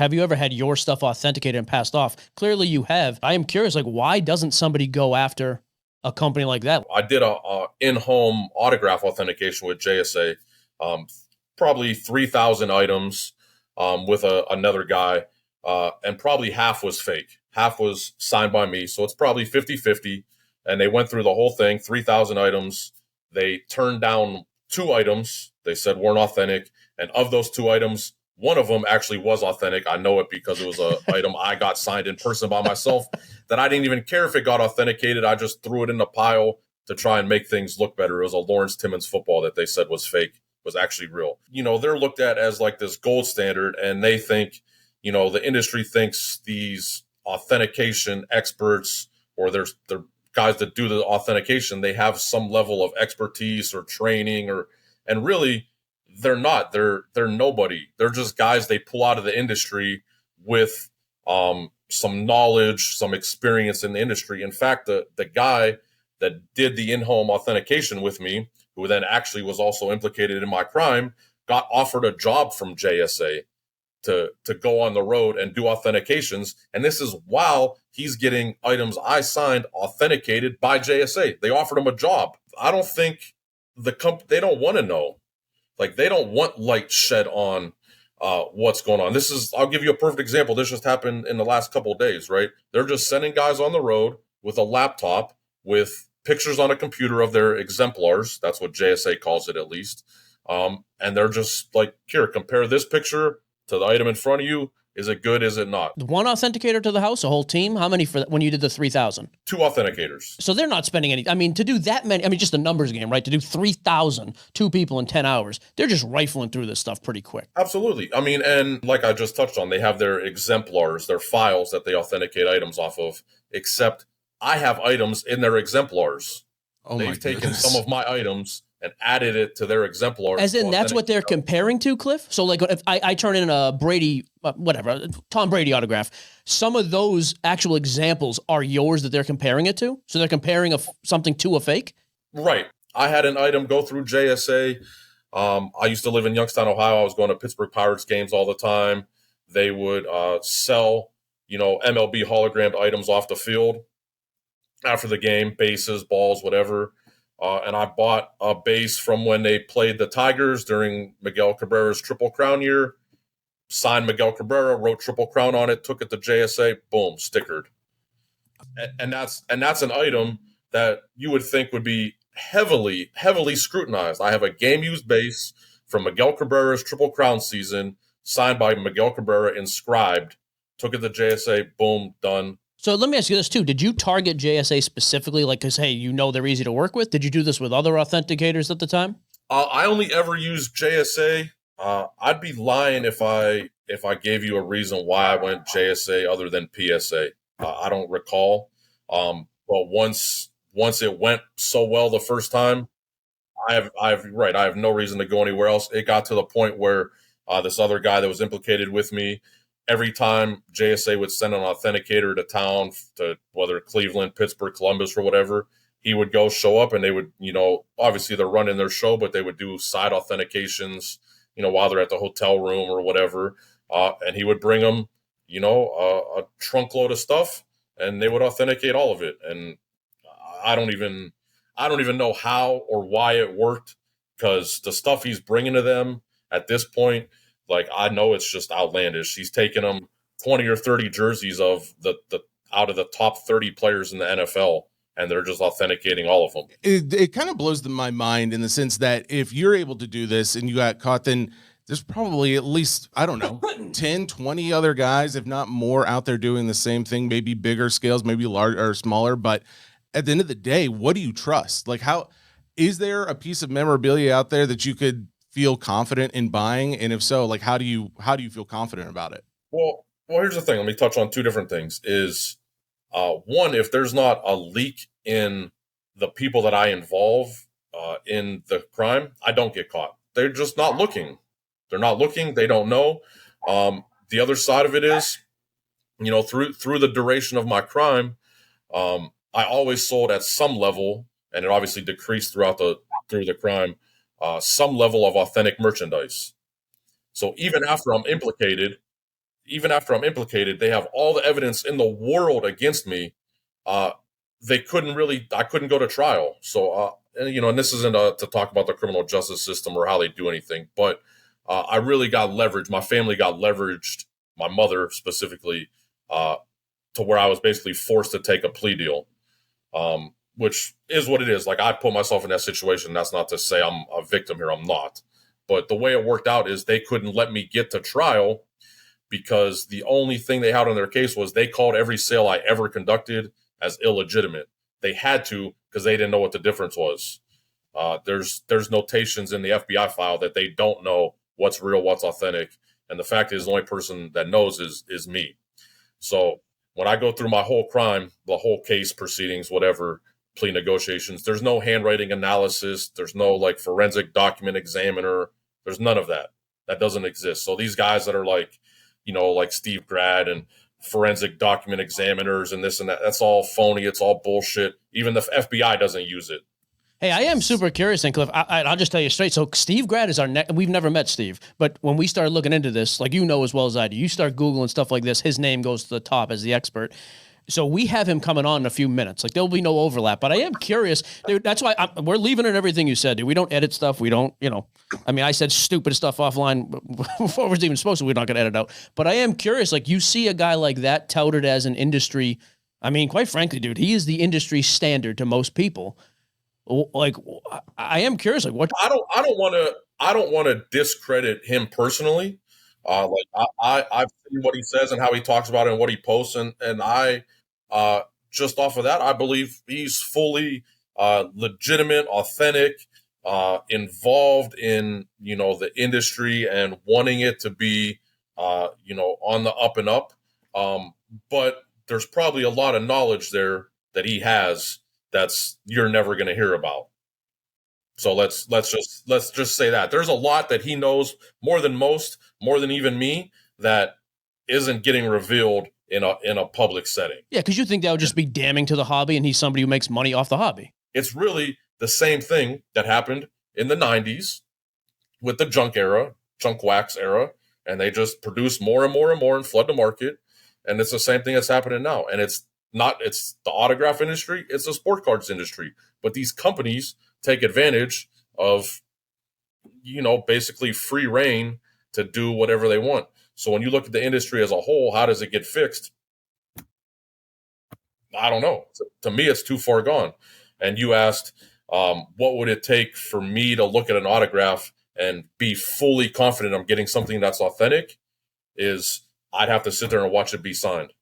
Have you ever had your stuff authenticated and passed off? Clearly you have. I am curious, like, why doesn't somebody go after a company like that? I did a in-home autograph authentication with JSA, probably 3,000 items with another guy, and probably half was fake. Half was signed by me, so it's probably 50-50. And they went through the whole thing, 3,000 items. They turned down 2 items. They said weren't authentic. And of those 2 items, one of them actually was authentic. I know it because it was an item I got signed in person by myself that I didn't even care if it got authenticated. I just threw it in the pile to try and make things look better. It was a Lawrence Timmons football that they said was fake, was actually real. They're looked at as like this gold standard, and they think, the industry thinks these authentication experts or they're guys that do the authentication, they have some level of expertise or training and really they're not. They're nobody. They're just guys they pull out of the industry with some knowledge, some experience in the industry. In fact, the guy that did the in-home authentication with me, who then actually was also implicated in my crime, got offered a job from JSA to go on the road and do authentications. And this is while he's getting items I signed authenticated by JSA. They offered him a job. I don't think they don't want to know. Like, they don't want light shed on what's going on. I'll give you a perfect example. This just happened in the last couple of days, right? They're just sending guys on the road with a laptop with pictures on a computer of their exemplars. That's what JSA calls it, at least. And they're just like, here, compare this picture to the item in front of you. Is it good? Is it not? One authenticator to the house, a whole team? How many for when you did the 3,000? 2 authenticators. So they're not spending any. I mean, to do that many, just a numbers game, right? To do 3,000, 2 people in 10 hours, they're just rifling through this stuff pretty quick. Absolutely. I mean, and like I just touched on, they have their exemplars, their files that they authenticate items off of, except I have items in their exemplars. They've taken some of my items and added it to their exemplar. As in, that's what they're comparing to, Cliff? So, like, if I turn in a Brady, Tom Brady autograph, some of those actual examples are yours that they're comparing it to? So they're comparing something to a fake? Right. I had an item go through JSA. I used to live in Youngstown, Ohio. I was going to Pittsburgh Pirates games all the time. They would sell, MLB hologrammed items off the field after the game, bases, balls, whatever. And I bought a base from when they played the Tigers during Miguel Cabrera's Triple Crown year, signed Miguel Cabrera, wrote Triple Crown on it, took it to JSA, boom, stickered. And that's an item that you would think would be heavily, heavily scrutinized. I have a game-used base from Miguel Cabrera's Triple Crown season, signed by Miguel Cabrera, inscribed, took it to JSA, boom, done. So let me ask you this too. Did you target JSA specifically, like, because, hey, they're easy to work with? Did you do this with other authenticators at the time? I only ever used JSA. I'd be lying if I gave you a reason why I went JSA other than PSA. I don't recall. But once it went so well the first time, I have no reason to go anywhere else. It got to the point where this other guy that was implicated with me, every time JSA would send an authenticator to town, to whether Cleveland, Pittsburgh, Columbus, or whatever, he would go show up and they would, obviously they're running their show, but they would do side authentications, while they're at the hotel room or whatever. And he would bring them, a trunk load of stuff, and they would authenticate all of it. And I don't even know how or why it worked, because the stuff he's bringing to them at this point, like, I know it's just outlandish. He's taken them 20 or 30 jerseys of the out of the top 30 players in the NFL, and they're just authenticating all of them. It kind of blows my mind in the sense that if you're able to do this and you got caught, then there's probably at least, 10, 20 other guys, if not more, out there doing the same thing, maybe bigger scales, maybe larger or smaller. But at the end of the day, what do you trust? Like, how is there a piece of memorabilia out there that you could feel confident in buying? And if so, like, how do you feel confident about it? Well, here's the thing. Let me touch on 2 different things. Is one, if there's not a leak in the people that I involve in the crime, I don't get caught. They're just not looking. They're not looking. They don't know. The other side of it is, through the duration of my crime, I always sold at some level, and it obviously decreased through the crime, some level of authentic merchandise. So even after I'm implicated, even after I'm implicated, they have all the evidence in the world against me. I couldn't go to trial. So, and this isn't to talk about the criminal justice system or how they do anything, but I really got leveraged. My family got leveraged, my mother specifically, to where I was basically forced to take a plea deal, which is what it is. Like, I put myself in that situation. That's not to say I'm a victim here. I'm not. But the way it worked out is they couldn't let me get to trial because the only thing they had on their case was they called every sale I ever conducted as illegitimate. They had to because they didn't know what the difference was. There's notations in the FBI file that they don't know what's real, what's authentic. And the fact is the only person that knows is me. So when I go through my whole crime, the whole case proceedings, whatever, plea negotiations, there's no handwriting analysis. There's no like forensic document examiner. There's none of that. That doesn't exist. So these guys that are like, like Steve Grad and forensic document examiners and this and that, that's all phony. It's all bullshit. Even the FBI doesn't use it. Hey, I am super curious, and Cliff, I'll just tell you straight. So Steve Grad is our we've never met Steve, but when we started looking into this, like as well as I do, you start Googling stuff like this, his name goes to the top as the expert. So we have him coming on in a few minutes. Like, there'll be no overlap, but I am curious, dude. That's why we're leaving it everything you said, dude. We don't edit stuff. We don't, I mean, I said stupid stuff offline before it was even supposed to. We're not going to edit out. But I am curious, like, you see a guy like that touted as an industry. I mean, quite frankly, dude, he is the industry standard to most people. Like, I am curious, like, what? I don't want to discredit him personally. I've seen what he says and how he talks about it and what he posts, and I just off of that, I believe he's fully legitimate, authentic, involved in the industry and wanting it to be on the up and up. But there's probably a lot of knowledge there that he has that's you're never going to hear about. So let's just say that there's a lot that he knows more than most, more than even me, that isn't getting revealed in a public setting. Yeah, because you think that would just be damning to the hobby, and he's somebody who makes money off the hobby. It's really the same thing that happened in the 90s with the junk wax era, and they just produce more and more and more and flood the market. And it's the same thing that's happening now. And it's the autograph industry, it's the sport cards industry. But these companies take advantage of, basically free reign to do whatever they want. So when you look at the industry as a whole, how does it get fixed? I don't know. To me, it's too far gone. And you asked, what would it take for me to look at an autograph and be fully confident I'm getting something that's authentic? Is I'd have to sit there and watch it be signed.